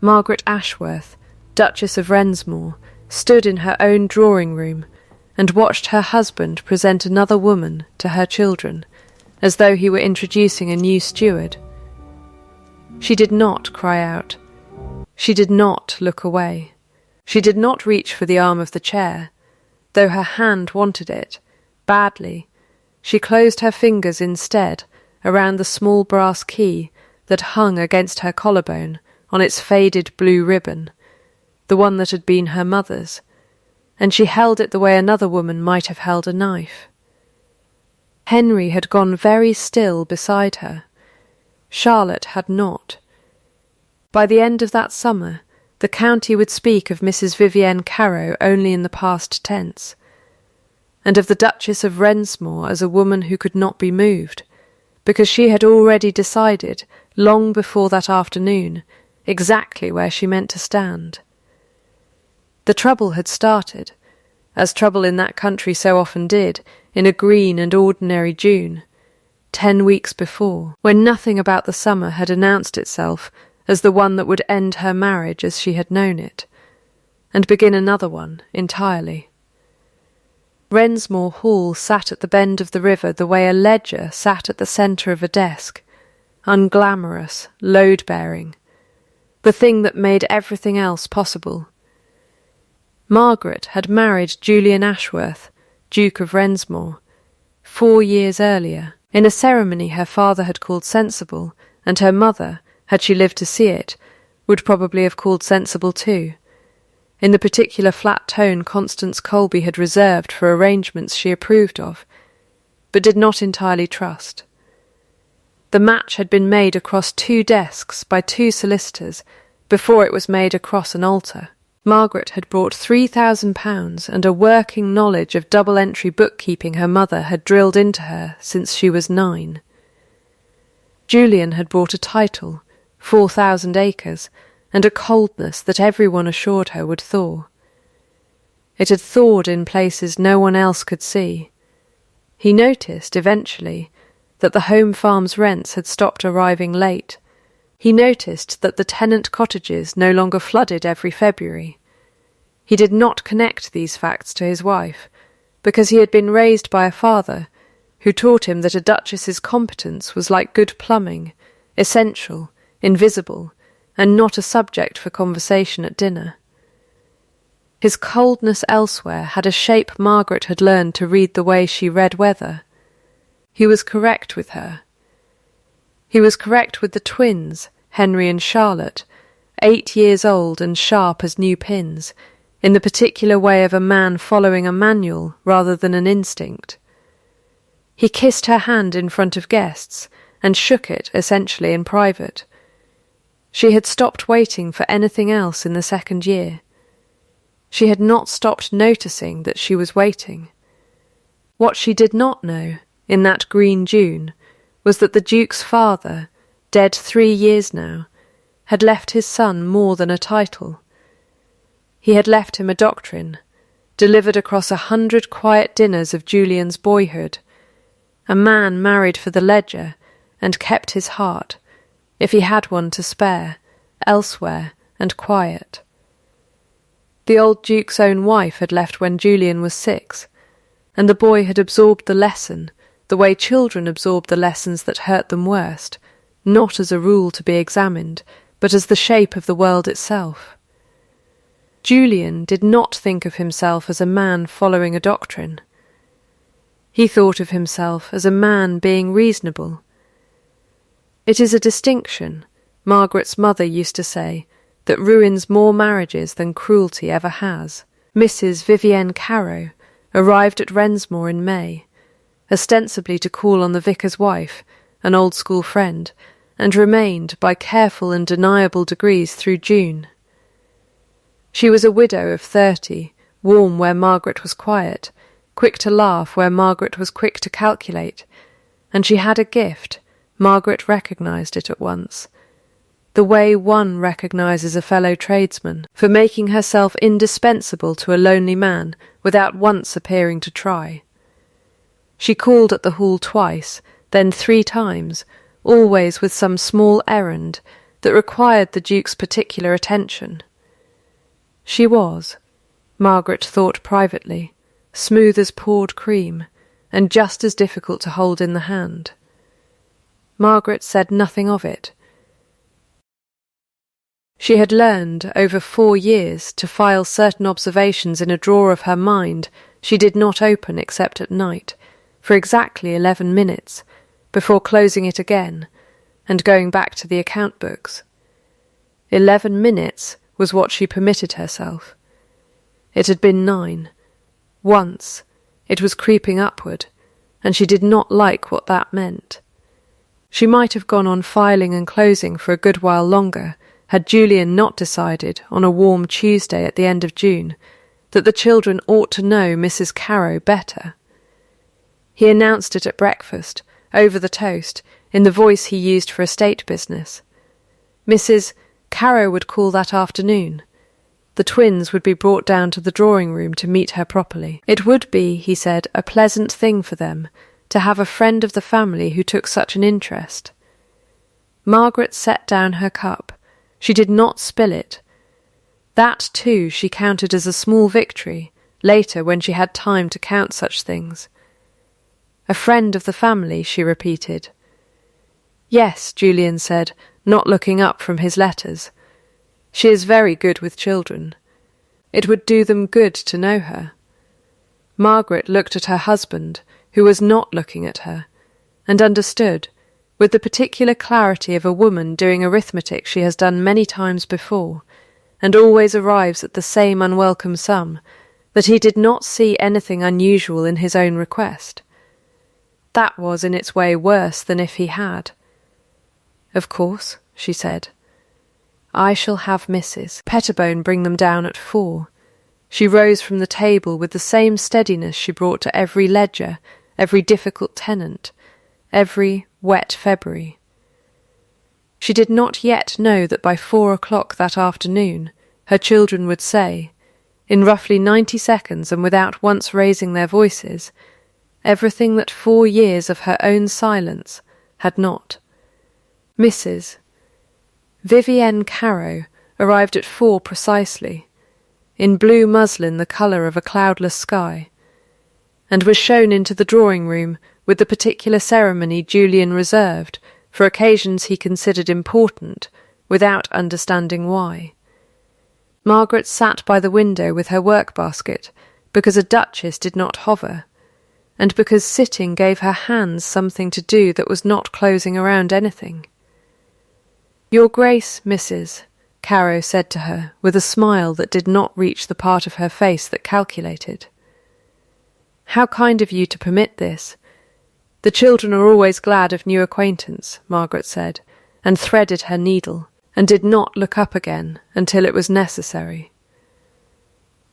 Margaret Ashworth, Duchess of Rensmore, stood in her own drawing-room and watched her husband present another woman to her children, as though he were introducing a new steward. She did not cry out. She did not look away. She did not reach for the arm of the chair, though her hand wanted it, badly. She closed her fingers instead around the small brass key that hung against her collarbone on its faded blue ribbon, the one that had been her mother's, and she held it the way another woman might have held a knife. Henry had gone very still beside her. Charlotte had not. By the end of that summer, the county would speak of Mrs. Vivienne Carrow only in the past tense, and of the Duchess of Rensmore as a woman who could not be moved, because she had already decided, long before that afternoon, exactly where she meant to stand. The trouble had started, as trouble in that country so often did, in a green and ordinary June, 10 weeks before, when nothing about the summer had announced itself as the one that would end her marriage as she had known it, and begin another one entirely. Rensmore Hall sat at the bend of the river the way a ledger sat at the centre of a desk, unglamorous, load-bearing, the thing that made everything else possible. Margaret had married Julian Ashworth, Duke of Rensmore, 4 years earlier, in a ceremony her father had called sensible, and her mother, had she lived to see it, would probably have called sensible too, in the particular flat tone Constance Colby had reserved for arrangements she approved of, but did not entirely trust. The match had been made across 2 desks by 2 solicitors before it was made across an altar. Margaret had brought £3,000 and a working knowledge of double-entry bookkeeping her mother had drilled into her since she was 9. Julian had brought a title, 4,000 acres, and a coldness that everyone assured her would thaw. It had thawed in places no one else could see. He noticed, eventually, that the home farm's rents had stopped arriving late. He noticed that the tenant cottages no longer flooded every February. He did not connect these facts to his wife, because he had been raised by a father who taught him that a duchess's competence was like good plumbing, essential, invisible, and not a subject for conversation at dinner. His coldness elsewhere had a shape Margaret had learned to read the way she read weather. He was correct with her. He was correct with the twins, Henry and Charlotte, 8 years old and sharp as new pins, in the particular way of a man following a manual rather than an instinct. He kissed her hand in front of guests, and shook it, essentially, in private. She had stopped waiting for anything else in the 2nd year. She had not stopped noticing that she was waiting. What she did not know, in that green June, was that the Duke's father, dead 3 years now, had left his son more than a title. He had left him a doctrine, delivered across 100 quiet dinners of Julian's boyhood, a man married for the ledger, and kept his heart, if he had one to spare, elsewhere and quiet. The old Duke's own wife had left when Julian was 6, and the boy had absorbed the lesson, the way children absorb the lessons that hurt them worst, not as a rule to be examined, but as the shape of the world itself. Julian did not think of himself as a man following a doctrine. He thought of himself as a man being reasonable. It is a distinction, Margaret's mother used to say, that ruins more marriages than cruelty ever has. Mrs. Vivienne Carrow arrived at Rensmore in May, ostensibly to call on the vicar's wife, an old-school friend, and remained by careful and deniable degrees through June. She was a widow of 30, warm where Margaret was quiet, quick to laugh where Margaret was quick to calculate, and she had a gift. Margaret recognised it at once, the way one recognises a fellow tradesman, for making herself indispensable to a lonely man without once appearing to try. She called at the Hall twice, then 3 times, always with some small errand that required the Duke's particular attention. She was, Margaret thought privately, smooth as poured cream, and just as difficult to hold in the hand. Margaret said nothing of it. She had learned, over 4 years, to file certain observations in a drawer of her mind she did not open except at night, for exactly 11 minutes, before closing it again, and going back to the account books. 11 minutes was what she permitted herself. It had been 9. Once, it was creeping upward, and she did not like what that meant. She might have gone on filing and closing for a good while longer, had Julian not decided, on a warm Tuesday at the end of June, that the children ought to know Mrs. Carrow better. He announced it at breakfast, over the toast, in the voice he used for estate business. Mrs. Carrow would call that afternoon. The twins would be brought down to the drawing-room to meet her properly. It would be, he said, a pleasant thing for them to have a friend of the family who took such an interest. Margaret set down her cup. She did not spill it. That, too, she counted as a small victory, later when she had time to count such things. A friend of the family, she repeated. Yes, Julian said, not looking up from his letters. She is very good with children. It would do them good to know her. Margaret looked at her husband, who was not looking at her, and understood, with the particular clarity of a woman doing arithmetic she has done many times before, and always arrives at the same unwelcome sum, that he did not see anything unusual in his own request. That was in its way worse than if he had. Of course, she said. I shall have Mrs. Pettibone bring them down at 4. She rose from the table with the same steadiness she brought to every ledger, every difficult tenant, every wet February. She did not yet know that by 4 o'clock that afternoon her children would say, in roughly 90 seconds and without once raising their voices, everything that 4 years of her own silence had not. Mrs. Vivienne Carrow arrived at 4 precisely, in blue muslin the colour of a cloudless sky, and was shown into the drawing-room with the particular ceremony Julian reserved for occasions he considered important, without understanding why. Margaret sat by the window with her work-basket, because a duchess did not hover, and because sitting gave her hands something to do that was not closing around anything. Your Grace, Mrs., Carrow said to her, with a smile that did not reach the part of her face that calculated. How kind of you to permit this. The children are always glad of new acquaintance, Margaret said, and threaded her needle, and did not look up again until it was necessary.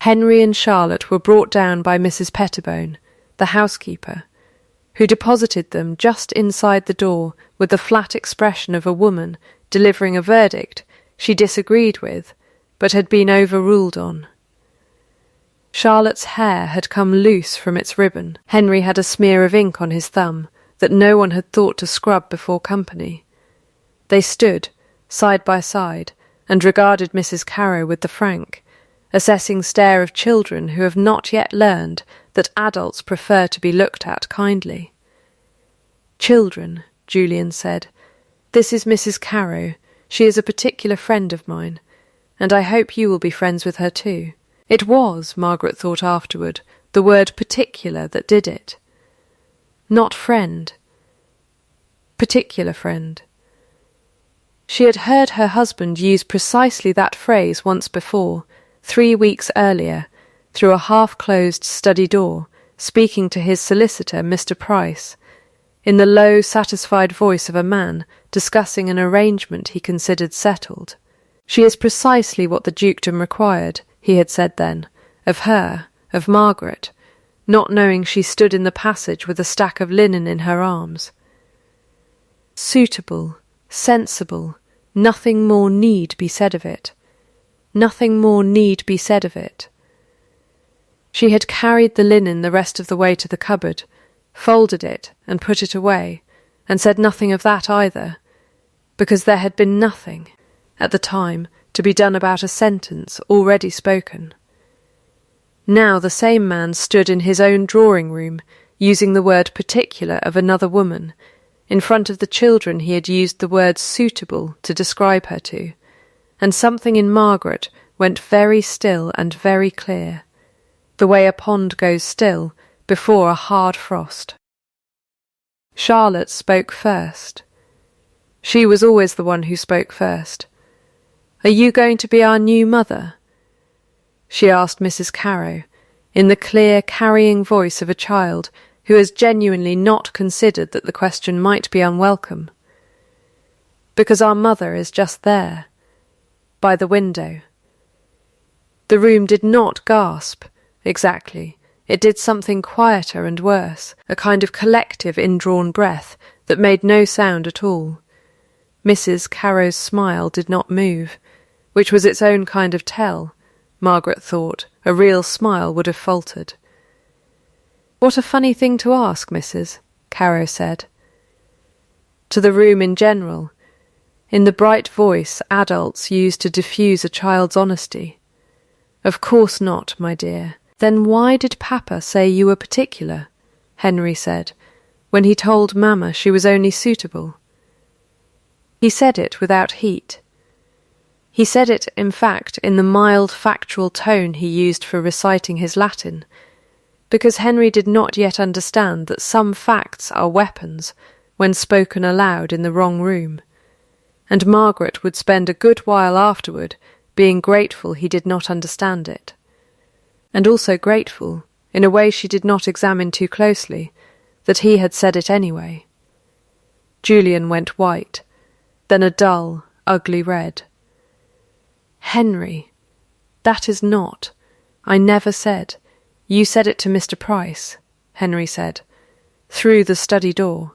Henry and Charlotte were brought down by Mrs. Pettibone, the housekeeper, who deposited them just inside the door with the flat expression of a woman delivering a verdict she disagreed with, but had been overruled on. Charlotte's hair had come loose from its ribbon. Henry had a smear of ink on his thumb that no one had thought to scrub before company. They stood, side by side, and regarded Mrs. Carrow with the frank, assessing stare of children who have not yet learned that adults prefer to be looked at kindly. Children, Julian said, this is Mrs. Carrow. She is a particular friend of mine, and I hope you will be friends with her too. It was, Margaret thought afterward, the word particular that did it. Not friend. Particular friend. She had heard her husband use precisely that phrase once before, 3 weeks earlier, through a half-closed study door, speaking to his solicitor, Mr. Price, in the low, satisfied voice of a man discussing an arrangement he considered settled. She is precisely what the dukedom required, he had said then, of her, of Margaret, not knowing she stood in the passage with a stack of linen in her arms. Suitable, sensible, nothing more need be said of it. Nothing more need be said of it. She had carried the linen the rest of the way to the cupboard, folded it and put it away, and said nothing of that either, because there had been nothing. at the time, to be done about a sentence already spoken. Now the same man stood in his own drawing-room, using the word particular of another woman. In front of the children he had used the word suitable to describe her to, and something in Margaret went very still and very clear, the way a pond goes still before a hard frost. Charlotte spoke first. She was always the one who spoke first. "Are you going to be our new mother?" she asked Mrs. Carrow, in the clear, carrying voice of a child who has genuinely not considered that the question might be unwelcome. "Because our mother is just there, by the window." The room did not gasp, exactly. It did something quieter and worse, a kind of collective indrawn breath that made no sound at all. Mrs. Carrow's smile did not move, which was its own kind of tell. Margaret thought a real smile would have faltered. "What a funny thing to ask, Mrs." Carrow said. To the room in general, in the bright voice adults use to diffuse a child's honesty. "Of course not, my dear." "Then why did Papa say you were particular?" Henry said, "when he told Mamma she was only suitable?" He said it without heat. He said it, in fact, in the mild, factual tone he used for reciting his Latin, because Henry did not yet understand that some facts are weapons when spoken aloud in the wrong room, and Margaret would spend a good while afterward being grateful he did not understand it, and also grateful, in a way she did not examine too closely, that he had said it anyway. Julian went white, then a dull, ugly red. "Henry, that is not. I never said. You said it to Mr. Price," Henry said, through the study door.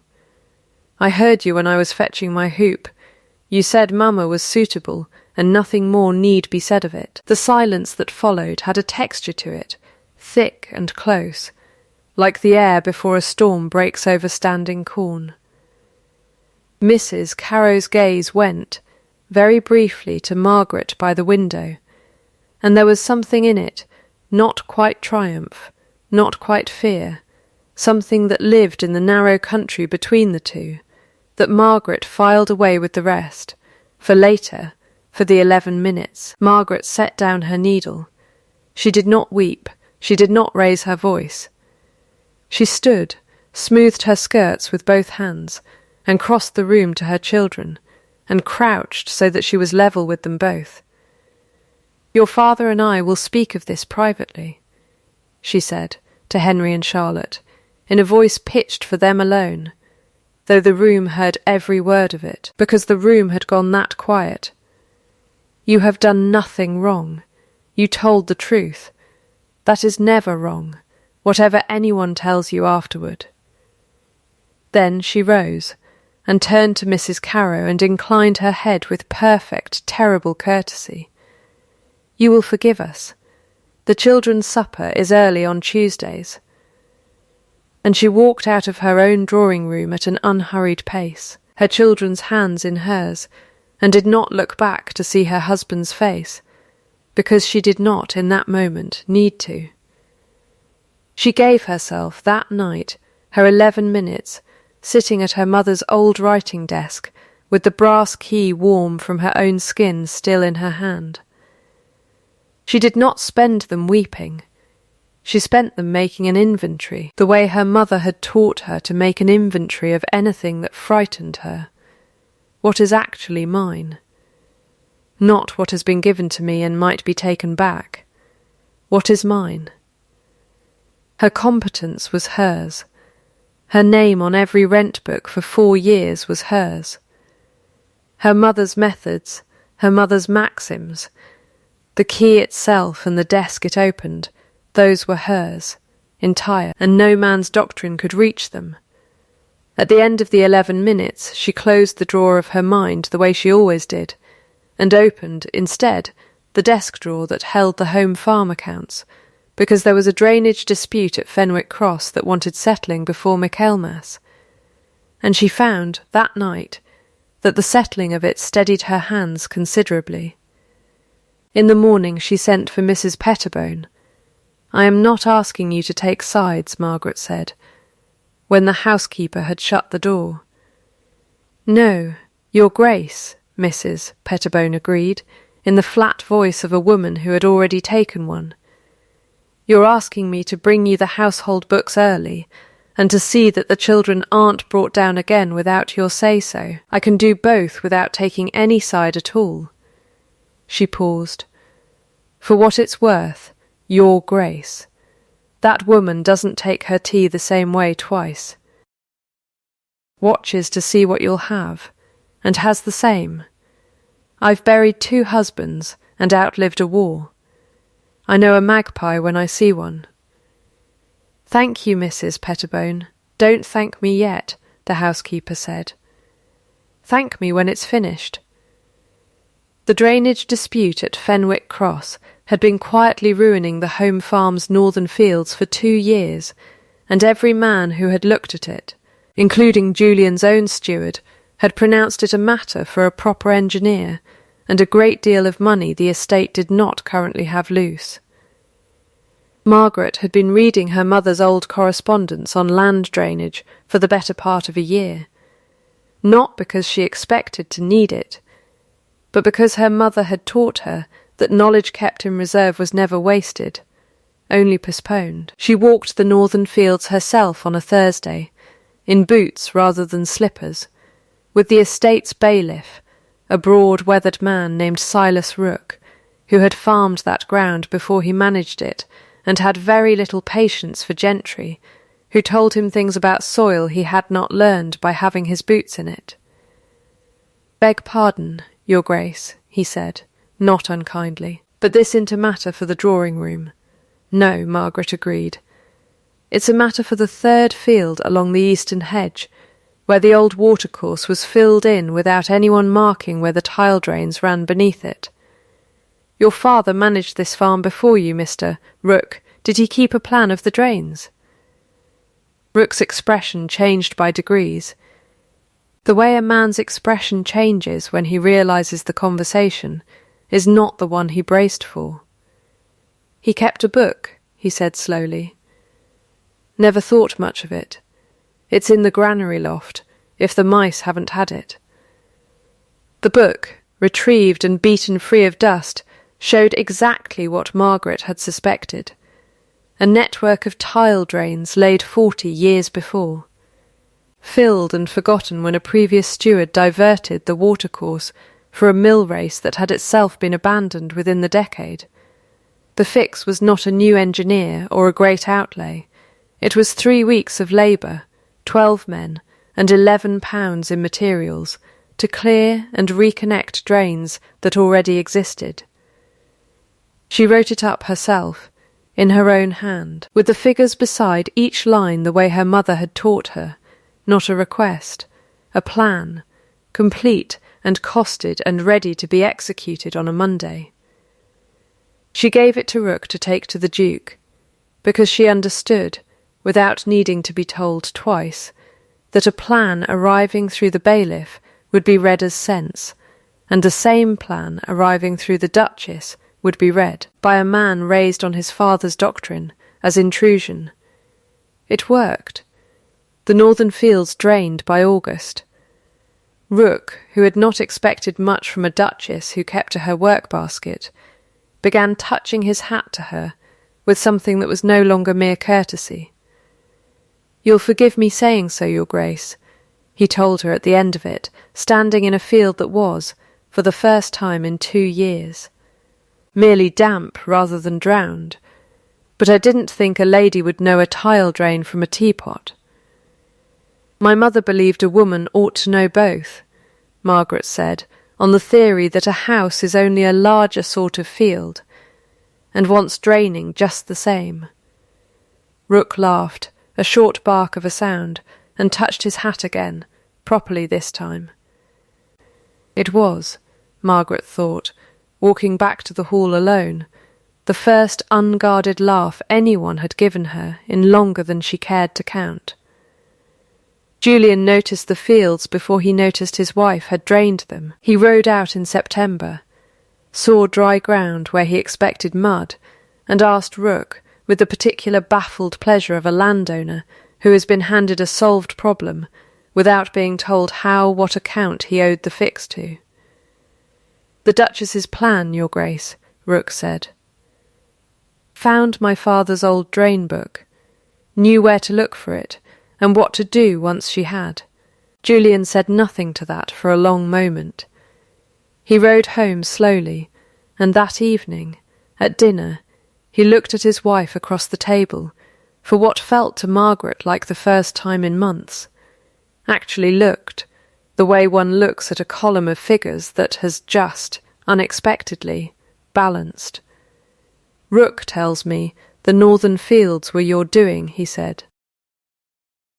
"I heard you when I was fetching my hoop. You said Mamma was suitable, and nothing more need be said of it." The silence that followed had a texture to it, thick and close, like the air before a storm breaks over standing corn. Mrs. Carrow's gaze went, very briefly, to Margaret by the window, and there was something in it, not quite triumph, not quite fear, something that lived in the narrow country between the two, that Margaret filed away with the rest, for later, for the 11 minutes, Margaret set down her needle. She did not weep, she did not raise her voice. She stood, smoothed her skirts with both hands, and crossed the room to her children, and crouched so that she was level with them both. "Your father and I will speak of this privately," she said to Henry and Charlotte, in a voice pitched for them alone, though the room heard every word of it, because the room had gone that quiet. "You have done nothing wrong. You told the truth. That is never wrong, whatever anyone tells you afterward." Then she rose, and turned to Mrs. Carrow and inclined her head with perfect, terrible courtesy. "You will forgive us. The children's supper is early on Tuesdays." And she walked out of her own drawing-room at an unhurried pace, her children's hands in hers, and did not look back to see her husband's face, because she did not, in that moment, need to. She gave herself, that night, her 11 minutes, sitting at her mother's old writing desk, with the brass key warm from her own skin still in her hand. She did not spend them weeping. She spent them making an inventory, the way her mother had taught her to make an inventory of anything that frightened her. What is actually mine? Not what has been given to me and might be taken back. What is mine? Her competence was hers. Her name on every rent book for 4 years was hers. Her mother's methods, her mother's maxims, the key itself and the desk it opened, those were hers, entire, and no man's doctrine could reach them. At the end of the 11 minutes she closed the drawer of her mind the way she always did, and opened, instead, the desk drawer that held the home farm accounts, because there was a drainage dispute at Fenwick Cross that wanted settling before Michaelmas, and she found, that night, that the settling of it steadied her hands considerably. In the morning she sent for Mrs. Pettibone. "I am not asking you to take sides," Margaret said, when the housekeeper had shut the door. "No, Your Grace," Mrs. Pettibone agreed, in the flat voice of a woman who had already taken one. "You're asking me to bring you the household books early, and to see that the children aren't brought down again without your say-so. I can do both without taking any side at all." She paused. "For what it's worth, Your Grace. That woman doesn't take her tea the same way twice. Watches to see what you'll have, and has the same. I've buried 2 husbands and outlived a war. I know a magpie when I see one." "Thank you, Mrs. Pettibone. Don't thank me yet," the housekeeper said. "Thank me when it's finished." The drainage dispute at Fenwick Cross had been quietly ruining the home farm's northern fields for 2 years, and every man who had looked at it, including Julian's own steward, had pronounced it a matter for a proper engineer, and a great deal of money the estate did not currently have loose. Margaret had been reading her mother's old correspondence on land drainage for the better part of a year, not because she expected to need it, but because her mother had taught her that knowledge kept in reserve was never wasted, only postponed. She walked the northern fields herself on a Thursday, in boots rather than slippers, with the estate's bailiff, a broad, weathered man named Silas Rook, who had farmed that ground before he managed it, and had very little patience for gentry, who told him things about soil he had not learned by having his boots in it. "Beg pardon, Your Grace," he said, not unkindly, "but this isn't a matter for the drawing-room." "No," Margaret agreed. "It's a matter for the 3rd field along the eastern hedge, where the old watercourse was filled in without anyone marking where the tile drains ran beneath it. Your father managed this farm before you, Mr. Rook. Did he keep a plan of the drains?" Rook's expression changed by degrees. The way a man's expression changes when he realizes the conversation is not the one he braced for. "He kept a book," he said slowly. "Never thought much of it. It's in the granary loft, if the mice haven't had it." The book, retrieved and beaten free of dust, showed exactly what Margaret had suspected: a network of tile drains laid 40 years before, filled and forgotten when a previous steward diverted the watercourse for a mill race that had itself been abandoned within the decade. The fix was not a new engineer or a great outlay. It was 3 weeks of labour, 12 men, and £11 in materials, to clear and reconnect drains that already existed. She wrote it up herself, in her own hand, with the figures beside each line the way her mother had taught her, not a request, a plan, complete and costed and ready to be executed on a Monday. She gave it to Rook to take to the Duke, because she understood, without needing to be told twice, that a plan arriving through the bailiff would be read as sense, and the same plan arriving through the Duchess would be read, by a man raised on his father's doctrine, as intrusion. It worked. The northern fields drained by August. Rook, who had not expected much from a duchess who kept to her work-basket, began touching his hat to her with something that was no longer mere courtesy. "You'll forgive me saying so, Your Grace," he told her at the end of it, standing in a field that was, for the first time in 2 years, merely damp rather than drowned, "but I didn't think a lady would know a tile drain from a teapot." "My mother believed a woman ought to know both," Margaret said, "on the theory that a house is only a larger sort of field, and wants draining just the same." Rook laughed, a short bark of a sound, and touched his hat again, properly this time. It was, Margaret thought, walking back to the hall alone, the first unguarded laugh anyone had given her in longer than she cared to count. Julian noticed the fields before he noticed his wife had drained them. He rode out in September, saw dry ground where he expected mud, and asked Rook, with the particular baffled pleasure of a landowner who has been handed a solved problem without being told how what account he owed the fix to. "The Duchess's plan, Your Grace," Rook said. "Found my father's old drain book, knew where to look for it, and what to do once she had." Julian said nothing to that for a long moment. He rode home slowly, and that evening, at dinner, he looked at his wife across the table, for what felt to Margaret like the first time in months. Actually looked, the way one looks at a column of figures that has just, unexpectedly, balanced. "Rook tells me the northern fields were your doing," he said.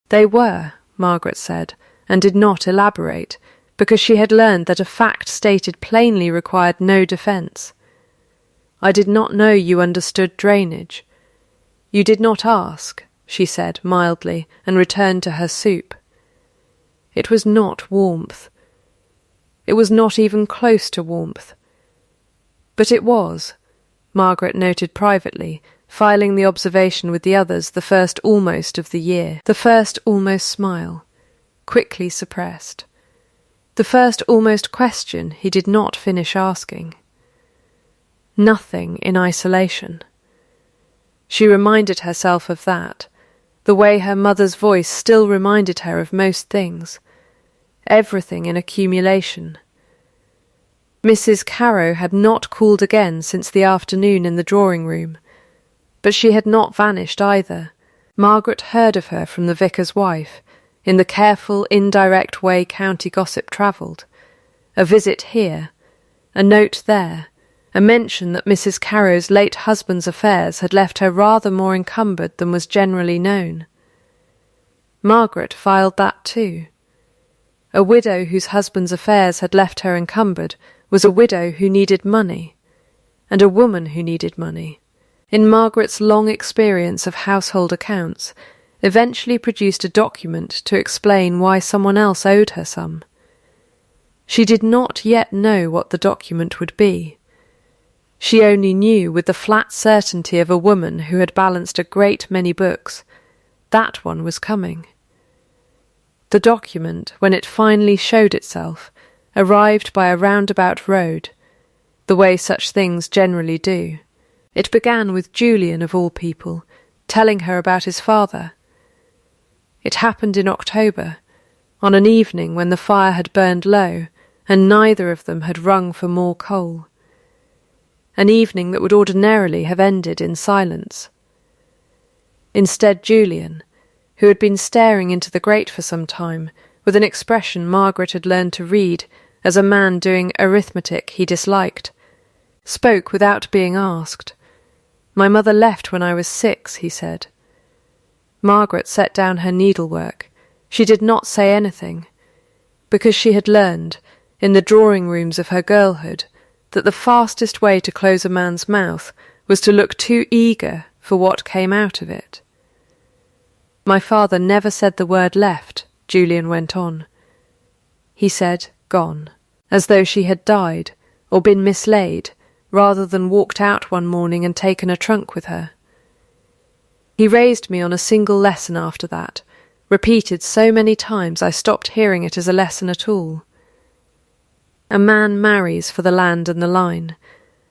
"They were," Margaret said, and did not elaborate, because she had learned that a fact stated plainly required no defence. "I did not know you understood drainage." "You did not ask," she said mildly, and returned to her soup. It was not warmth. It was not even close to warmth. But it was, Margaret noted privately, filing the observation with the others, the first almost of the year, the first almost smile, quickly suppressed, the first almost question he did not finish asking. Nothing in isolation. She reminded herself of that, the way her mother's voice still reminded her of most things, everything in accumulation. Mrs. Carrow had not called again since the afternoon in the drawing-room, but she had not vanished either. Margaret heard of her from the vicar's wife, in the careful, indirect way county gossip travelled. A visit here, a note there, a mention that Mrs. Carrow's late husband's affairs had left her rather more encumbered than was generally known. Margaret filed that too. A widow whose husband's affairs had left her encumbered was a widow who needed money, and a woman who needed money. In Margaret's long experience of household accounts, eventually produced a document to explain why someone else owed her some. She did not yet know what the document would be. She only knew, with the flat certainty of a woman who had balanced a great many books, that one was coming. The document, when it finally showed itself, arrived by a roundabout road, the way such things generally do. It began with Julian, of all people, telling her about his father. It happened in October, on an evening when the fire had burned low, and neither of them had rung for more coal. An evening that would ordinarily have ended in silence. Instead, Julian, who had been staring into the grate for some time, with an expression Margaret had learned to read as a man doing arithmetic he disliked, spoke without being asked. "My mother left when I was 6, he said. Margaret set down her needlework. She did not say anything, because she had learned, in the drawing-rooms of her girlhood, that the fastest way to close a man's mouth was to look too eager for what came out of it. "My father never said the word left," Julian went on. "He said gone, as though she had died, or been mislaid, rather than walked out one morning and taken a trunk with her. He raised me on a single lesson after that, repeated so many times I stopped hearing it as a lesson at all. A man marries for the land and the line,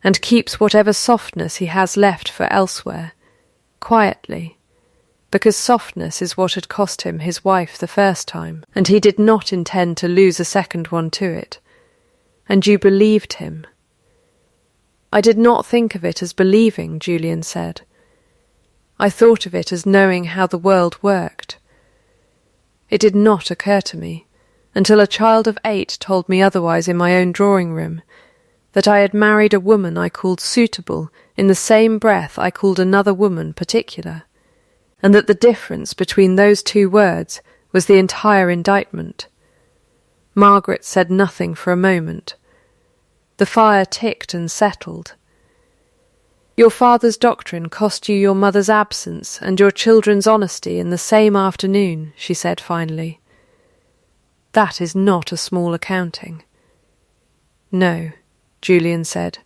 and keeps whatever softness he has left for elsewhere, quietly, because softness is what had cost him his wife the first time, and he did not intend to lose a second one to it. And you believed him." "I did not think of it as believing," Julian said. "I thought of it as knowing how the world worked. It did not occur to me, until a child of 8 told me otherwise in my own drawing-room, that I had married a woman I called suitable in the same breath I called another woman particular, and that the difference between those two words was the entire indictment." Margaret said nothing for a moment. The fire ticked and settled. "Your father's doctrine cost you your mother's absence and your children's honesty in the same afternoon," she said finally. That is not a small accounting." "No," Julian said.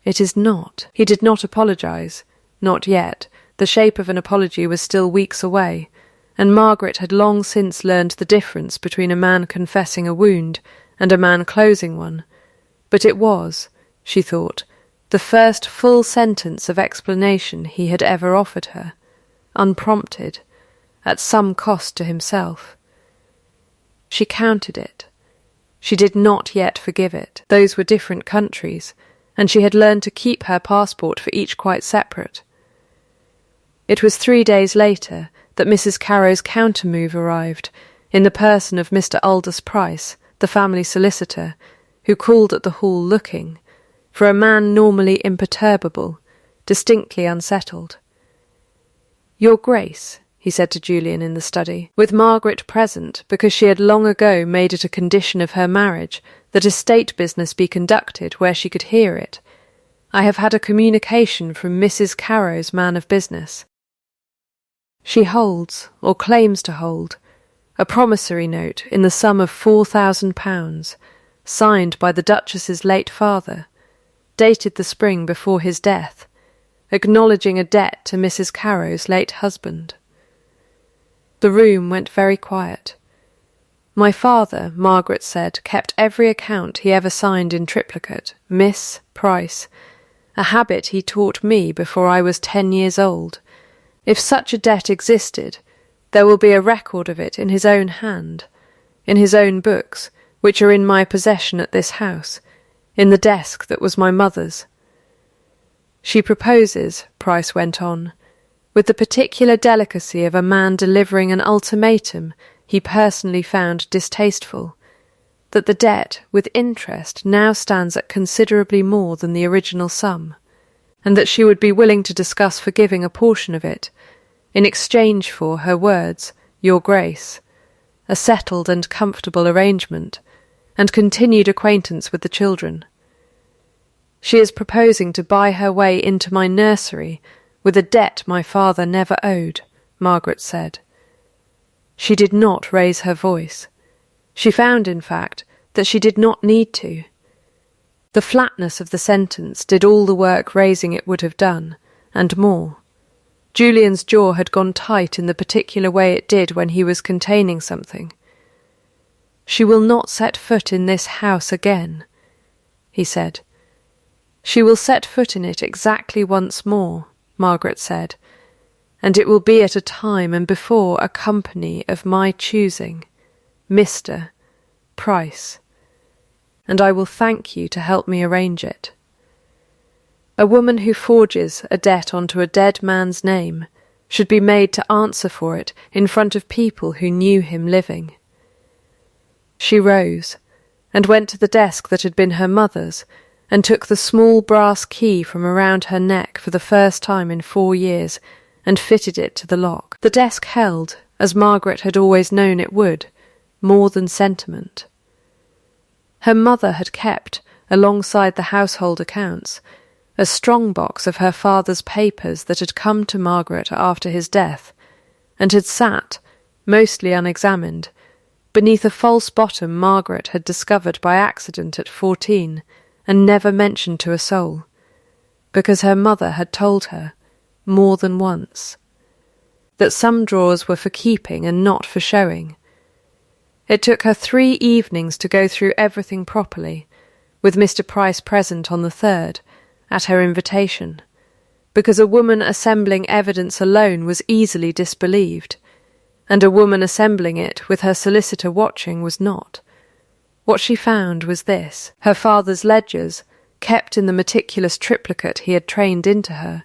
"It is not." He did not apologise. Not yet. The shape of an apology was still weeks away, and Margaret had long since learned the difference between a man confessing a wound and a man closing one. But it was, she thought, the first full sentence of explanation he had ever offered her, unprompted, at some cost to himself. She counted it. She did not yet forgive it. Those were different countries, and she had learned to keep her passport for each quite separate. It was 3 days later that Mrs. Carrow's counter-move arrived, in the person of Mr. Aldous Price, the family solicitor, who called at the hall looking, for a man normally imperturbable, distinctly unsettled. "Your Grace," he said to Julian in the study, with Margaret present because she had long ago made it a condition of her marriage that estate business be conducted where she could hear it, "I have had a communication from Mrs. Carrow's man of business. She holds, or claims to hold, a promissory note in the sum of £4,000, signed by the Duchess's late father, dated the spring before his death, acknowledging a debt to Mrs. Carrow's late husband." The room went very quiet. "My father," Margaret said, "kept every account he ever signed in triplicate, Miss, Price, a habit he taught me before I was 10 years old. If such a debt existed, there will be a record of it in his own hand, in his own books, which are in my possession at this house, in the desk that was my mother's." "She proposes," Price went on, with the particular delicacy of a man delivering an ultimatum he personally found distasteful, "that the debt, with interest, now stands at considerably more than the original sum, and that she would be willing to discuss forgiving a portion of it, in exchange for, her words, your Grace, a settled and comfortable arrangement, and continued acquaintance with the children. She is proposing to buy her way into my nursery with a debt my father never owed," Margaret said. She did not raise her voice. She found, in fact, that she did not need to. The flatness of the sentence did all the work raising it would have done, and more. Julian's jaw had gone tight in the particular way it did when he was containing something. "She will not set foot in this house again," he said. "She will set foot in it exactly once more," Margaret said, "and it will be at a time and before a company of my choosing, Mr. Price, and I will thank you to help me arrange it. A woman who forges a debt onto a dead man's name should be made to answer for it in front of people who knew him living." She rose, and went to the desk that had been her mother's, and took the small brass key from around her neck for the first time in 4 years, and fitted it to the lock. The desk held, as Margaret had always known it would, more than sentiment. Her mother had kept, alongside the household accounts, a strong box of her father's papers that had come to Margaret after his death, and had sat, mostly unexamined, beneath a false bottom Margaret had discovered by accident at 14, and never mentioned to a soul, because her mother had told her, more than once, that some drawers were for keeping and not for showing. It took her 3 evenings to go through everything properly, with Mr. Price present on the 3rd, at her invitation, because a woman assembling evidence alone was easily disbelieved, and a woman assembling it with her solicitor watching was not. What she found was this: her father's ledgers, kept in the meticulous triplicate he had trained into her,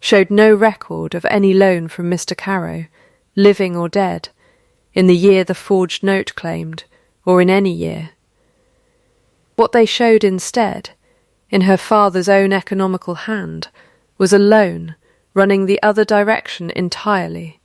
showed no record of any loan from Mr. Carrow, living or dead, in the year the forged note claimed, or in any year. What they showed instead, in her father's own economical hand, was a loan running the other direction entirely.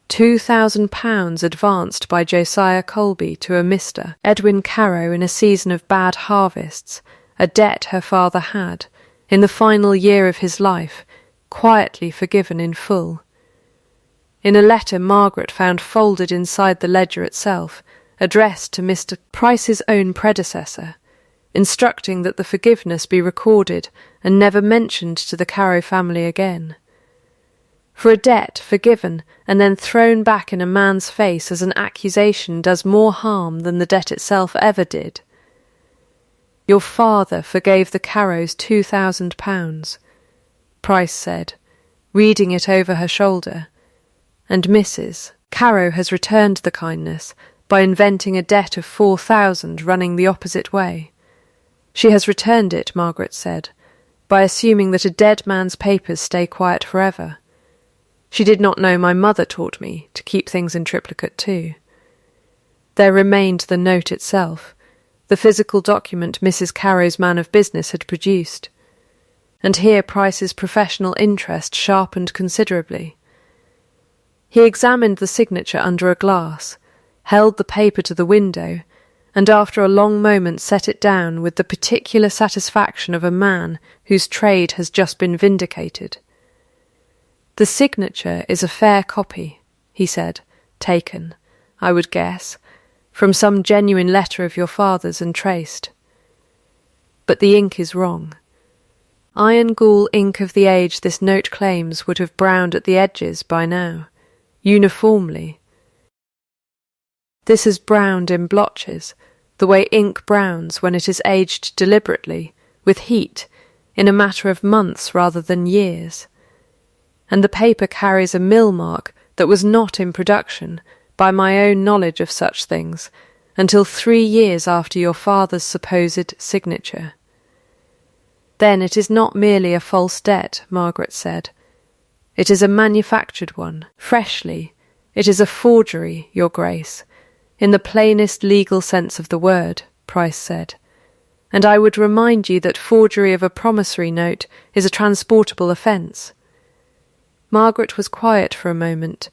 £2,000 advanced by Josiah Colby to a Mr. Edwin Carrow in a season of bad harvests, a debt her father had, in the final year of his life, quietly forgiven in full. In a letter Margaret found folded inside the ledger itself, addressed to Mr. Price's own predecessor, instructing that the forgiveness be recorded and never mentioned to the Carrow family again. For a debt forgiven and then thrown back in a man's face as an accusation does more harm than the debt itself ever did. Your father forgave the Carrows £2,000, Price said, reading it over her shoulder, and Mrs. Carrow has returned the kindness by inventing a debt of £4,000 running the opposite way. She has returned it, Margaret said, by assuming that a dead man's papers stay quiet forever. She did not know my mother taught me to keep things in triplicate too. There remained the note itself, the physical document Mrs. Carrow's man of business had produced. And here Price's professional interest sharpened considerably. He examined the signature under a glass, held the paper to the window, and after a long moment set it down with the particular satisfaction of a man whose trade has just been vindicated. The signature is a fair copy, he said, taken, I would guess, from some genuine letter of your father's and traced. But the ink is wrong. Iron gall ink of the age this note claims would have browned at the edges by now, uniformly. This has browned in blotches, the way ink browns when it is aged deliberately, with heat, in a matter of months rather than years. And the paper carries a mill mark that was not in production, by my own knowledge of such things, until 3 years after your father's supposed signature. Then it is not merely a false debt, Margaret said. It is a manufactured one, freshly. It is a forgery, Your Grace, in the plainest legal sense of the word, Price said. And I would remind you that forgery of a promissory note is a transportable offence. Margaret was quiet for a moment,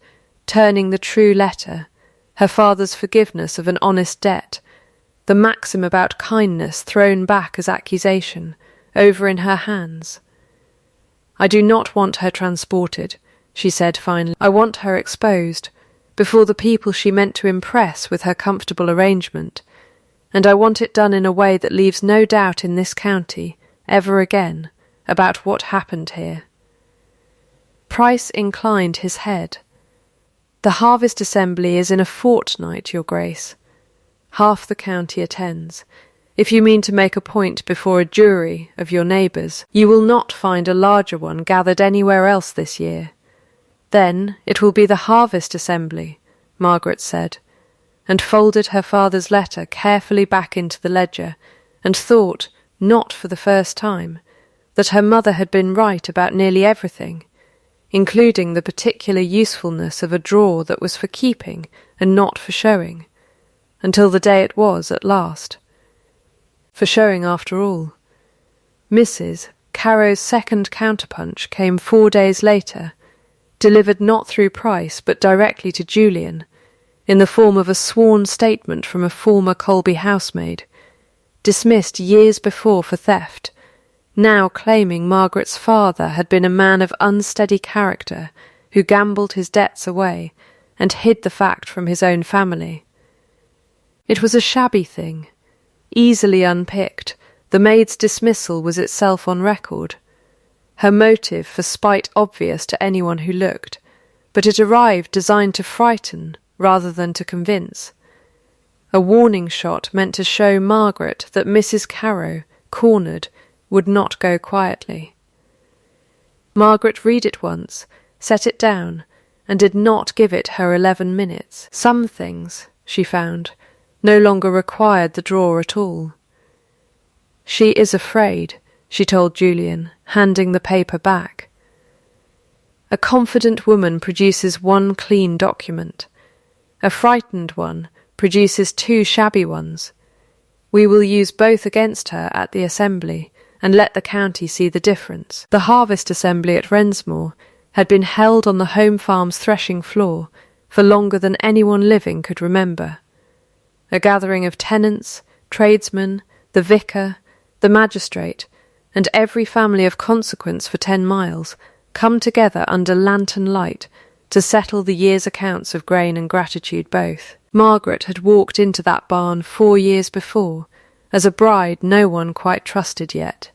turning the true letter, her father's forgiveness of an honest debt, the maxim about kindness thrown back as accusation, over in her hands. I do not want her transported, she said finally. I want her exposed, before the people she meant to impress with her comfortable arrangement, and I want it done in a way that leaves no doubt in this county, ever again, about what happened here. Price inclined his head. The harvest assembly is in a fortnight, Your Grace. Half the county attends. If you mean to make a point before a jury of your neighbours, you will not find a larger one gathered anywhere else this year. Then it will be the harvest assembly, Margaret said, and folded her father's letter carefully back into the ledger, and thought, not for the first time, that her mother had been right about nearly everything, including the particular usefulness of a drawer that was for keeping and not for showing, until the day it was at last. For showing after all. Mrs. Carrow's second counterpunch came 4 days later, delivered not through Price but directly to Julian, in the form of a sworn statement from a former Colby housemaid, dismissed years before for theft, now claiming Margaret's father had been a man of unsteady character who gambled his debts away and hid the fact from his own family. It was a shabby thing, easily unpicked. The maid's dismissal was itself on record, her motive for spite obvious to anyone who looked, but it arrived designed to frighten rather than to convince. A warning shot meant to show Margaret that Mrs. Carrow, cornered, would not go quietly. Margaret read it once, set it down, and did not give it her 11 minutes. Some things, she found, no longer required the drawer at all. She is afraid, she told Julian, handing the paper back. A confident woman produces one clean document. A frightened one produces 2 shabby ones. We will use both against her at the assembly, and let the county see the difference. The harvest assembly at Rensmore had been held on the home farm's threshing floor for longer than anyone living could remember. A gathering of tenants, tradesmen, the vicar, the magistrate, and every family of consequence for 10 miles, come together under lantern light to settle the year's accounts of grain and gratitude both. Margaret had walked into that barn 4 years before, as a bride no one quite trusted yet.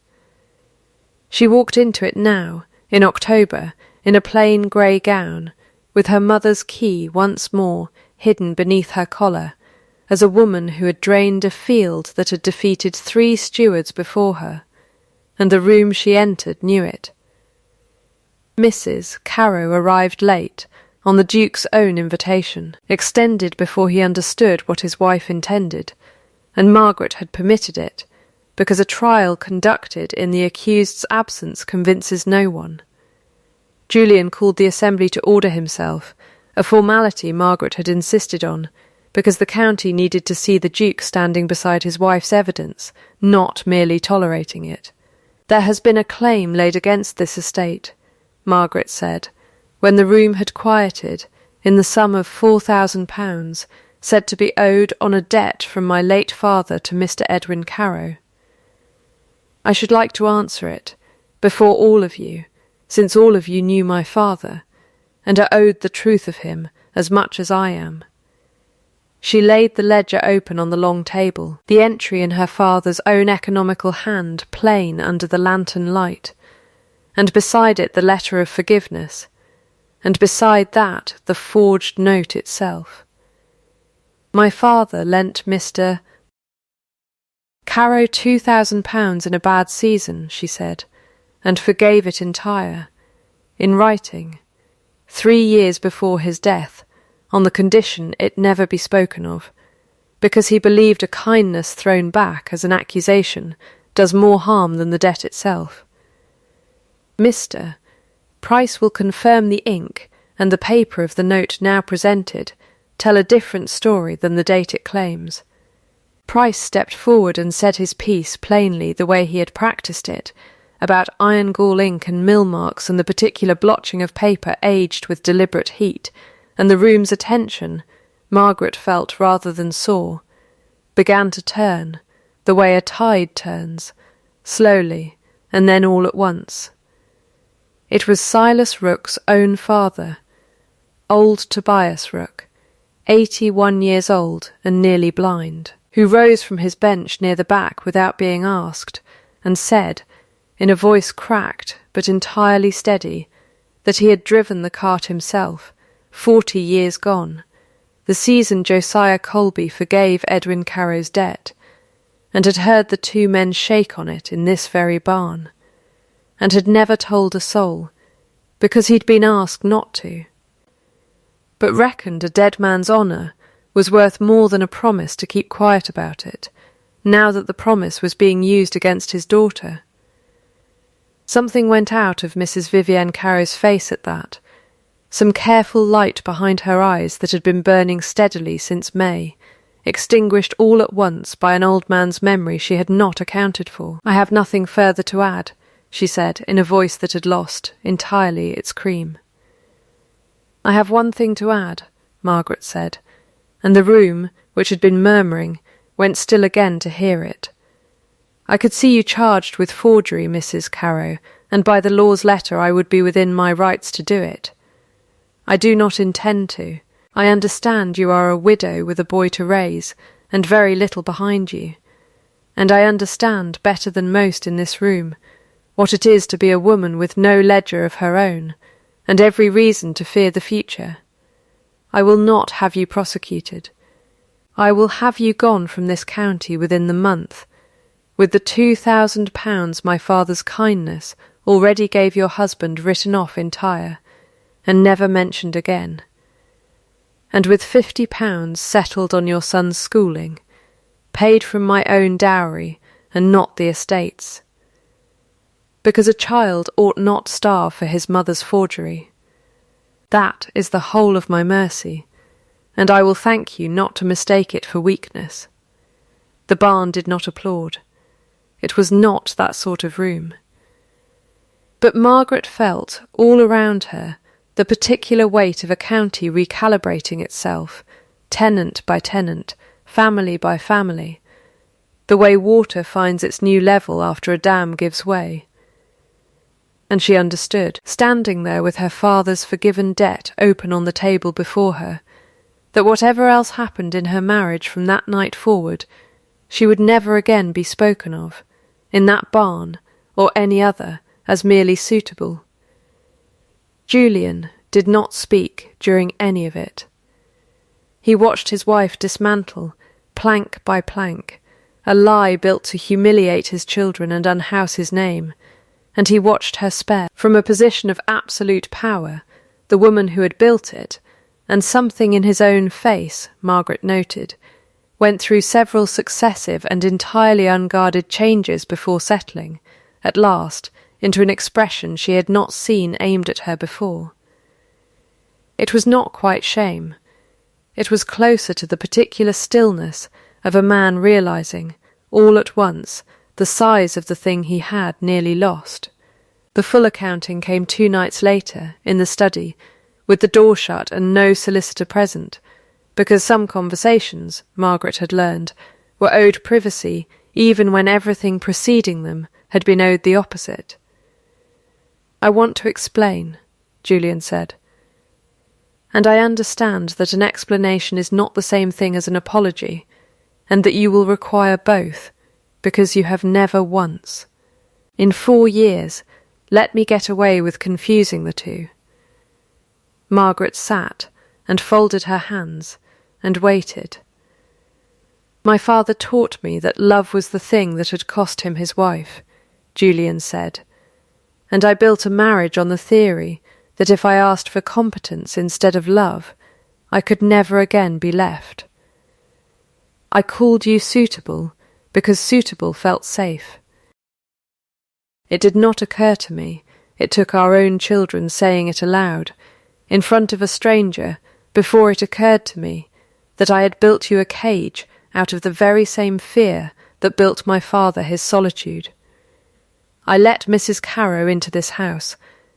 She walked into it now, in October, in a plain grey gown, with her mother's key once more hidden beneath her collar, as a woman who had drained a field that had defeated 3 stewards before her, and the room she entered knew it. Mrs. Carow arrived late, on the Duke's own invitation, extended before he understood what his wife intended, and Margaret had permitted it, because a trial conducted in the accused's absence convinces no one. Julian called the assembly to order himself, a formality Margaret had insisted on, because the county needed to see the Duke standing beside his wife's evidence, not merely tolerating it. "There has been a claim laid against this estate," Margaret said, when the room had quieted, in the sum of £4,000, said to be owed on a debt from my late father to Mr. Edwin Carow. "I should like to answer it, before all of you, since all of you knew my father, and are owed the truth of him as much as I am." She laid the ledger open on the long table, the entry in her father's own economical hand plain under the lantern light, and beside it the letter of forgiveness, and beside that the forged note itself. "My father lent Mr. Carow £2,000 in a bad season," she said, "and forgave it entire, in writing, 3 years before his death, on the condition it never be spoken of, because he believed a kindness thrown back as an accusation does more harm than the debt itself. Mr. Price will confirm the ink and the paper of the note now presented tell a different story than the date it claims." Price stepped forward and said his piece plainly the way he had practised it, about iron gall ink and mill marks and the particular blotching of paper aged with deliberate heat, and the room's attention, Margaret felt rather than saw, began to turn, the way a tide turns, slowly, and then all at once. It was Silas Rook's own father, old Tobias Rook, 81 years old and nearly blind, who rose from his bench near the back without being asked, and said, in a voice cracked but entirely steady, that he had driven the cart himself, 40 years gone, the season Josiah Colby forgave Edwin Carrow's debt, and had heard the 2 men shake on it in this very barn, and had never told a soul, because he'd been asked not to, but reckoned a dead man's honour was worth more than a promise to keep quiet about it, now that the promise was being used against his daughter. Something went out of Mrs. Vivienne Carrow's face at that, some careful light behind her eyes that had been burning steadily since May, extinguished all at once by an old man's memory she had not accounted for. "I have nothing further to add," she said, in a voice that had lost entirely its cream. "I have one thing to add," Margaret said, and the room, which had been murmuring, went still again to hear it. "I could see you charged with forgery, Mrs. Carow, and by the law's letter I would be within my rights to do it. I do not intend to. I understand you are a widow with a boy to raise, and very little behind you, and I understand better than most in this room what it is to be a woman with no ledger of her own, and every reason to fear the future. I will not have you prosecuted. I will have you gone from this county within the month, with the £2,000 my father's kindness already gave your husband written off entire, and never mentioned again, and with £50 settled on your son's schooling, paid from my own dowry and not the estate's, because a child ought not starve for his mother's forgery. That is the whole of my mercy, and I will thank you not to mistake it for weakness." The barn did not applaud. It was not that sort of room. But Margaret felt, all around her, the particular weight of a county recalibrating itself, tenant by tenant, family by family, the way water finds its new level after a dam gives way. And she understood, standing there with her father's forgiven debt open on the table before her, that whatever else happened in her marriage from that night forward, she would never again be spoken of, in that barn or any other, as merely suitable. Julian did not speak during any of it. He watched his wife dismantle, plank by plank, a lie built to humiliate his children and unhouse his name, and he watched her spare, from a position of absolute power, the woman who had built it, and something in his own face, Margaret noted, went through several successive and entirely unguarded changes before settling, at last, into an expression she had not seen aimed at her before. It was not quite shame. It was closer to the particular stillness of a man realizing, all at once, the size of the thing he had nearly lost. The full accounting came 2 nights later, in the study, with the door shut and no solicitor present, because some conversations, Margaret had learned, were owed privacy even when everything preceding them had been owed the opposite. "I want to explain," Julian said. "And I understand that an explanation is not the same thing as an apology, and that you will require both, because you have never once. In 4 years, let me get away with confusing the two." Margaret sat and folded her hands and waited. "My father taught me that love was the thing that had cost him his wife," Julian said, "and I built a marriage on the theory that if I asked for competence instead of love, I could never again be left. I called you suitable because suitable felt safe. It did not occur to me, it took our own children saying it aloud, in front of a stranger, before it occurred to me, that I had built you a cage out of the very same fear that built my father his solitude. I let Mrs. Carrow into this house,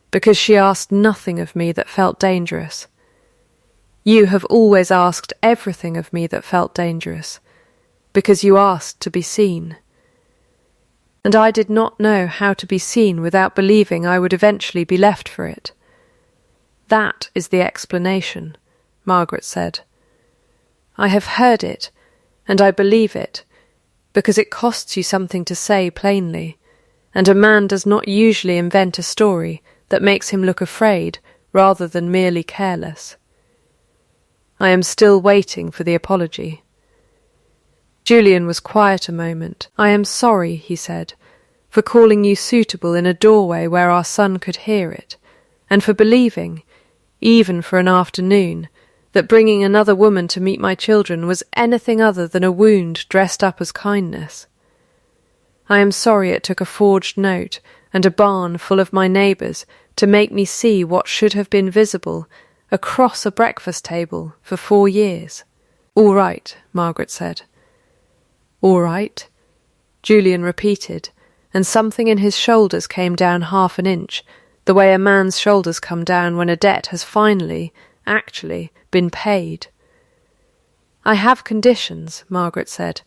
because she asked nothing of me that felt dangerous. You have always asked everything of me that felt dangerous, because you asked to be seen. And I did not know how to be seen without believing I would eventually be left for it. That is the explanation," Margaret said. "I have heard it, and I believe it, because it costs you something to say plainly, and a man does not usually invent a story that makes him look afraid rather than merely careless. I am still waiting for the apology." Julian was quiet a moment. "I am sorry," he said, "for calling you suitable in a doorway where our son could hear it, and for believing, even for an afternoon, that bringing another woman to meet my children was anything other than a wound dressed up as kindness. I am sorry it took a forged note and a barn full of my neighbours to make me see what should have been visible across a breakfast table for 4 years." "All right," Margaret said. "All right," Julian repeated, and something in his shoulders came down 1/2 an inch, the way a man's shoulders come down when a debt has finally, actually, been paid. "I have conditions," Margaret said,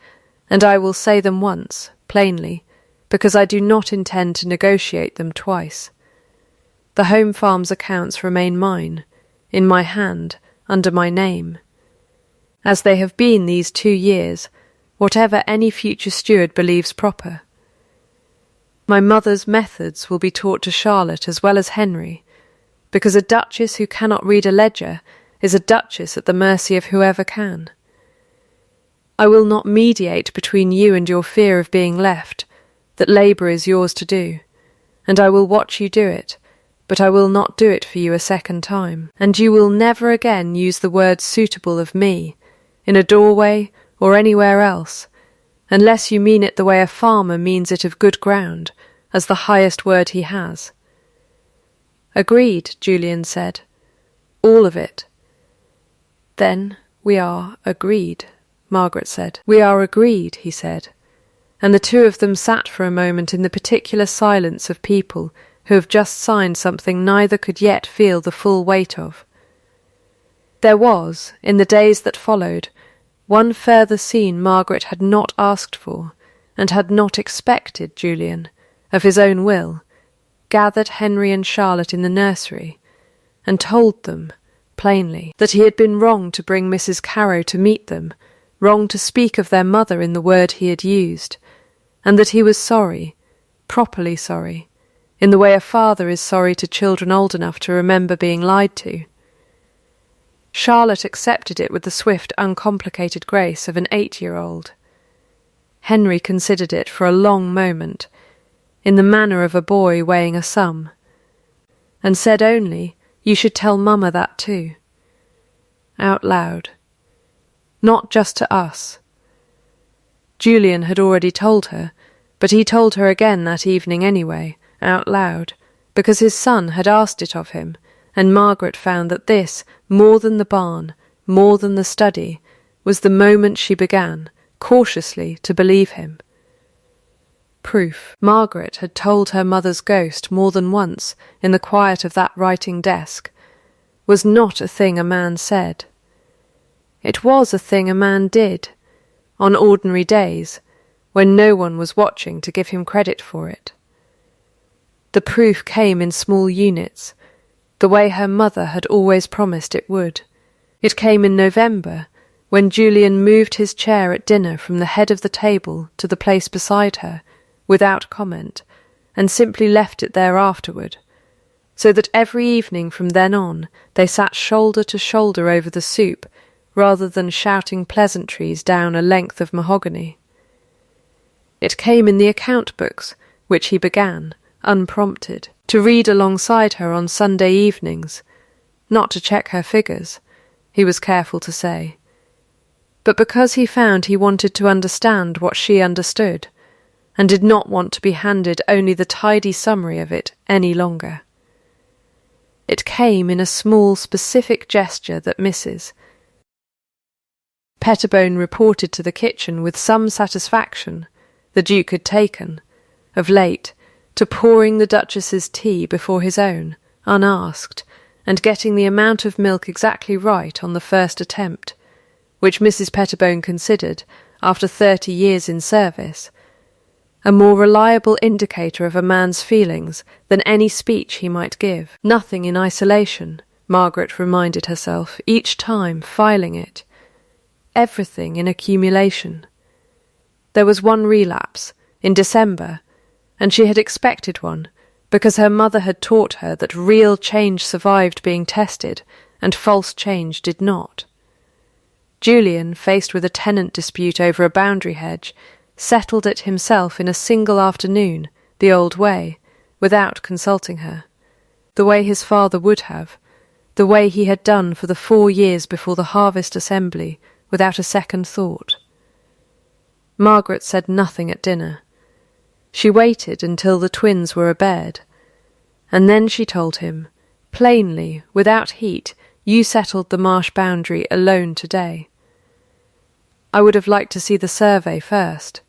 "and I will say them once, plainly, because I do not intend to negotiate them twice. The home farm's accounts remain mine, in my hand, under my name. As they have been these 2 years, whatever any future steward believes proper. My mother's methods will be taught to Charlotte as well as Henry, because a duchess who cannot read a ledger is a duchess at the mercy of whoever can. I will not mediate between you and your fear of being left, that labour is yours to do, and I will watch you do it, but I will not do it for you a second time, and you will never again use the word suitable of me, in a doorway or anywhere else, unless you mean it the way a farmer means it of good ground, as the highest word he has." "Agreed," Julian said. "All of it." "Then we are agreed," Margaret said. "We are agreed," he said, and the two of them sat for a moment in the particular silence of people who have just signed something neither could yet feel the full weight of. There was, in the days that followed, one further scene Margaret had not asked for, and had not expected Julian, of his own will, gathered Henry and Charlotte in the nursery, and told them, plainly, that he had been wrong to bring Mrs. Carrow to meet them, wrong to speak of their mother in the word he had used, and that he was sorry, properly sorry, in the way a father is sorry to children old enough to remember being lied to. Charlotte accepted it with the swift, uncomplicated grace of an 8-year-old. Henry considered it for a long moment, in the manner of a boy weighing a sum, and said only, "You should tell Mama that too." Out loud. Not just to us. Julian had already told her, but he told her again that evening anyway, out loud, because his son had asked it of him, and Margaret found that this, more than the barn, more than the study, was the moment she began, cautiously, to believe him. Proof. Margaret had told her mother's ghost more than once, in the quiet of that writing desk, was not a thing a man said. It was a thing a man did, on ordinary days, when no one was watching to give him credit for it. The proof came in small units, the way her mother had always promised it would. It came in November, when Julian moved his chair at dinner from the head of the table to the place beside her, without comment, and simply left it there afterward, so that every evening from then on they sat shoulder to shoulder over the soup, rather than shouting pleasantries down a length of mahogany. It came in the account books, which he began, unprompted, to read alongside her on Sunday evenings, not to check her figures, he was careful to say, but because he found he wanted to understand what she understood, and did not want to be handed only the tidy summary of it any longer. It came in a small, specific gesture that Mrs. Pettibone reported to the kitchen with some satisfaction the Duke had taken, of late, to pouring the Duchess's tea before his own, unasked, and getting the amount of milk exactly right on the first attempt, which Mrs. Pettibone considered, after 30 years in service, a more reliable indicator of a man's feelings than any speech he might give. Nothing in isolation, Margaret reminded herself, each time filing it. Everything in accumulation. There was one relapse, in December, and she had expected one, because her mother had taught her that real change survived being tested, and false change did not. Julian, faced with a tenant dispute over a boundary hedge, settled it himself in a single afternoon, the old way, without consulting her, the way his father would have, the way he had done for the 4 years before the harvest assembly, without a second thought. Margaret said nothing at dinner. She waited until the twins were abed, and then she told him, plainly, without heat, "You settled the marsh boundary alone today. I would have liked to see the survey first.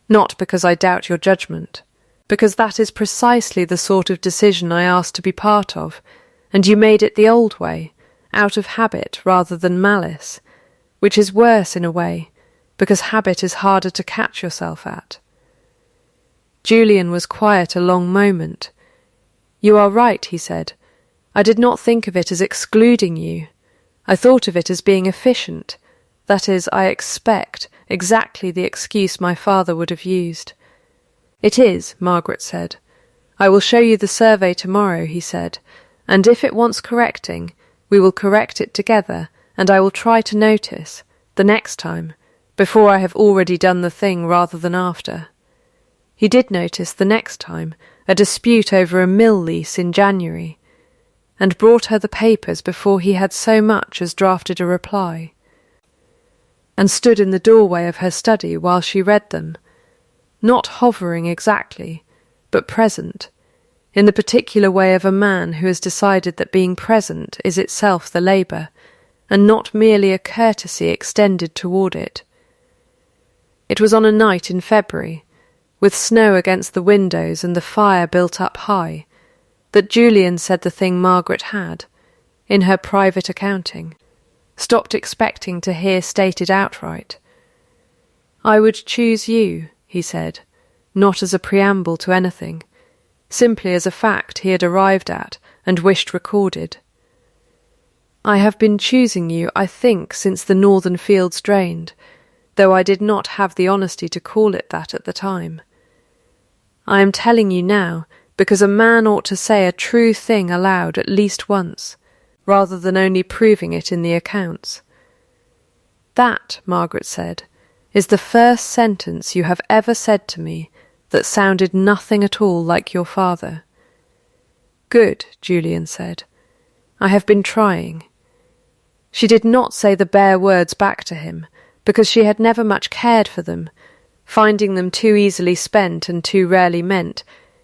Not because I doubt your judgment, because that is precisely the sort of decision I asked to be part of, and you made it the old way, out of habit rather than malice, which is worse in a way, because habit is harder to catch yourself at." Julian was quiet a long moment. "You are right," he said. "I did not think of it as excluding you. I thought of it as being efficient. That is, I expect, exactly the excuse my father would have used." "It is," Margaret said. "I will show you the survey tomorrow," he said, "and if it wants correcting, we will correct it together, and I will try to notice, the next time, before I have already done the thing rather than after." He did notice the next time a dispute over a mill lease in January, and brought her the papers before he had so much as drafted a reply, and stood in the doorway of her study while she read them, not hovering exactly, but present, in the particular way of a man who has decided that being present is itself the labour, and not merely a courtesy extended toward it. It was on a night in February, with snow against the windows and the fire built up high, that Julian said the thing Margaret had, in her private accounting, stopped expecting to hear stated outright. "I would choose you," he said, not as a preamble to anything, simply as a fact he had arrived at and wished recorded. I have been choosing you, I think, since the northern fields drained, though I did not have the honesty to call it that at the time. I am telling you now, because a man ought to say a true thing aloud at least once, rather than only proving it in the accounts. That, Margaret said, is the first sentence you have ever said to me that sounded nothing at all like your father. Good, Julian said. I have been trying. She did not say the bare words back to him, because she had never much cared for them, finding them too easily spent and too rarely meant.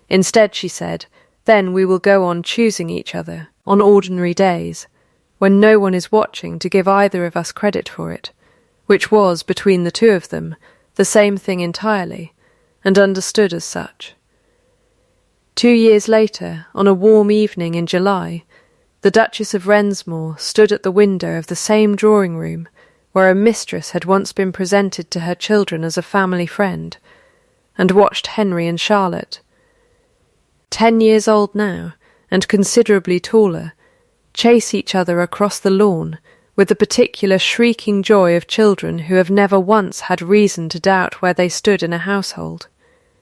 Instead, she said, then we will go on choosing each other, on ordinary days, when no one is watching to give either of us credit for it, which was, between the two of them, the same thing entirely, and understood as such. 2 years later, on a warm evening in July, the Duchess of Rensmore stood at the window of the same drawing-room where a mistress had once been presented to her children as a family friend, and watched Henry and Charlotte. 10 years old now, and considerably taller, chase each other across the lawn with the particular shrieking joy of children who have never once had reason to doubt where they stood in a household.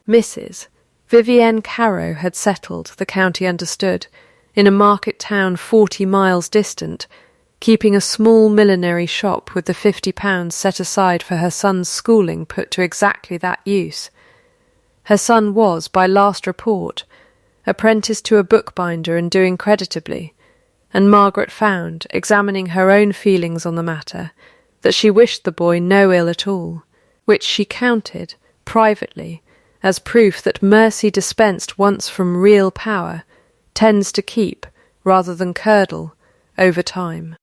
Mrs. Vivienne Carew had settled, the county understood, in a market town 40 miles distant, keeping a small millinery shop with the £50 set aside for her son's schooling put to exactly that use. Her son was, by last report, apprenticed to a bookbinder and doing creditably, and Margaret found, examining her own feelings on the matter, that she wished the boy no ill at all, which she counted, privately, as proof that mercy dispensed once from real power tends to keep, rather than curdle, over time.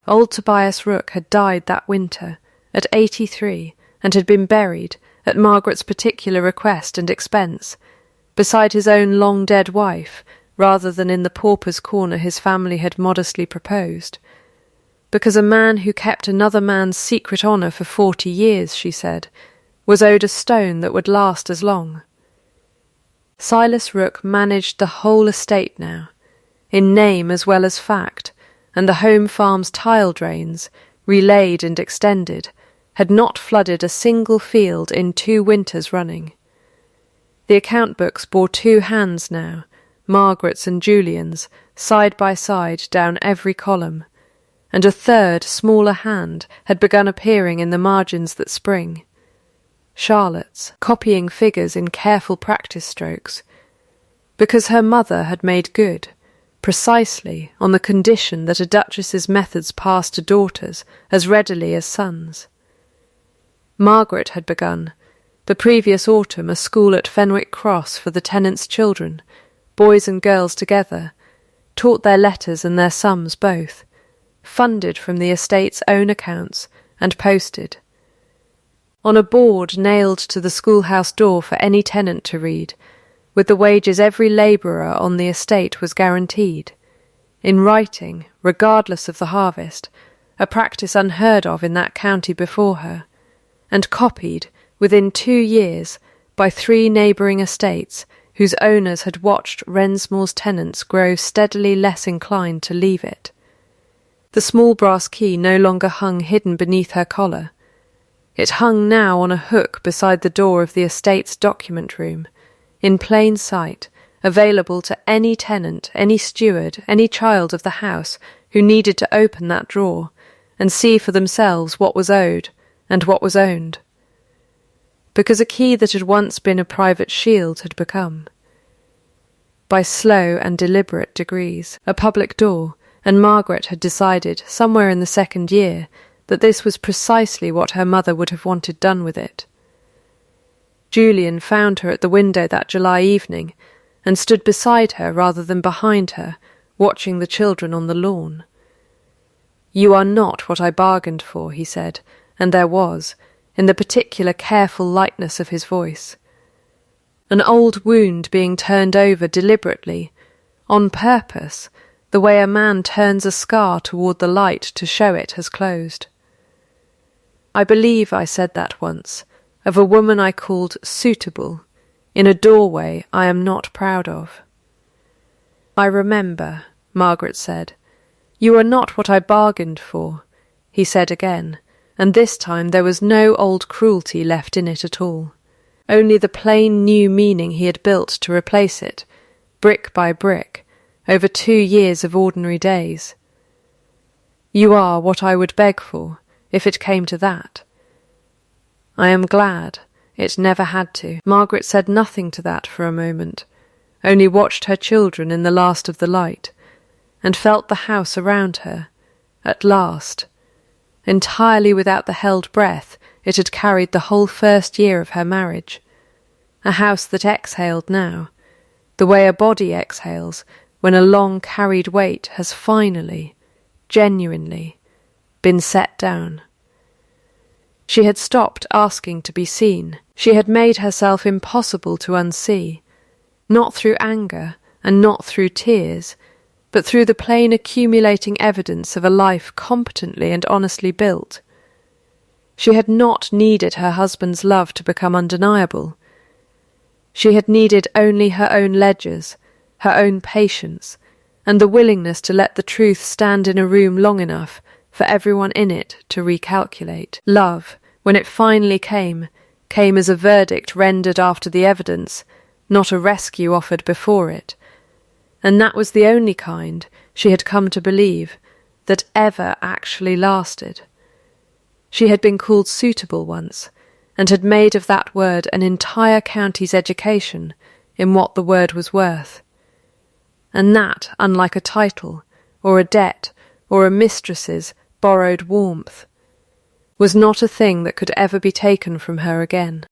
Old Tobias Rooke had died that winter, at 83, and had been buried, at Margaret's particular request and expense, beside his own long-dead wife, rather than in the pauper's corner his family had modestly proposed, because a man who kept another man's secret honour for 40 years, she said, was owed a stone that would last as long. Silas Rooke managed the whole estate now, in name as well as fact, and the home farm's tile drains, relaid and extended, had not flooded a single field in 2 winters running. The account books bore 2 hands now, Margaret's and Julian's, side by side down every column, and a third, smaller hand had begun appearing in the margins that spring. Charlotte's, copying figures in careful practice strokes, because her mother had made good, precisely on the condition that a duchess's methods passed to daughters as readily as sons. Margaret had begun, the previous autumn, a school at Fenwick Cross for the tenants' children, boys and girls together, taught their letters and their sums both, funded from the estate's own accounts and posted. On a board nailed to the schoolhouse door for any tenant to read, with the wages every labourer on the estate was guaranteed, in writing, regardless of the harvest, a practice unheard of in that county before her, and copied, within 2 years, by 3 neighbouring estates whose owners had watched Rensmore's tenants grow steadily less inclined to leave it. The small brass key no longer hung hidden beneath her collar. It hung now on a hook beside the door of the estate's document room, in plain sight, available to any tenant, any steward, any child of the house who needed to open that drawer and see for themselves what was owed and what was owned. Because a key that had once been a private shield had become, by slow and deliberate degrees, a public door, and Margaret had decided, somewhere in the 2nd year, that this was precisely what her mother would have wanted done with it. Julian found her at the window that July evening, and stood beside her rather than behind her, watching the children on the lawn. "You are not what I bargained for," he said, and there was, in the particular careful lightness of his voice, an old wound being turned over deliberately, on purpose, the way a man turns a scar toward the light to show it has closed. I believe I said that once, of a woman I called suitable, in a doorway I am not proud of. "I remember," Margaret said, "You are not what I bargained for," he said again, and this time there was no old cruelty left in it at all, only the plain new meaning he had built to replace it, brick by brick, over 2 years of ordinary days. "You are what I would beg for, if it came to that." "I am glad it never had to." Margaret said nothing to that for a moment, only watched her children in the last of the light, and felt the house around her, at last. Entirely without the held breath it had carried the whole first year of her marriage. A house that exhaled now, the way a body exhales when a long carried weight has finally, genuinely, been set down. She had stopped asking to be seen. She had made herself impossible to unsee, not through anger and not through tears, but through the plain accumulating evidence of a life competently and honestly built. She had not needed her husband's love to become undeniable. She had needed only her own ledgers, her own patience, and the willingness to let the truth stand in a room long enough for everyone in it to recalculate. Love, when it finally came as a verdict rendered after the evidence, not a rescue offered before it. And that was the only kind, she had come to believe, that ever actually lasted. She had been called suitable once, and had made of that word an entire county's education in what the word was worth. And that, unlike a title, or a debt, or a mistress's borrowed warmth, was not a thing that could ever be taken from her again.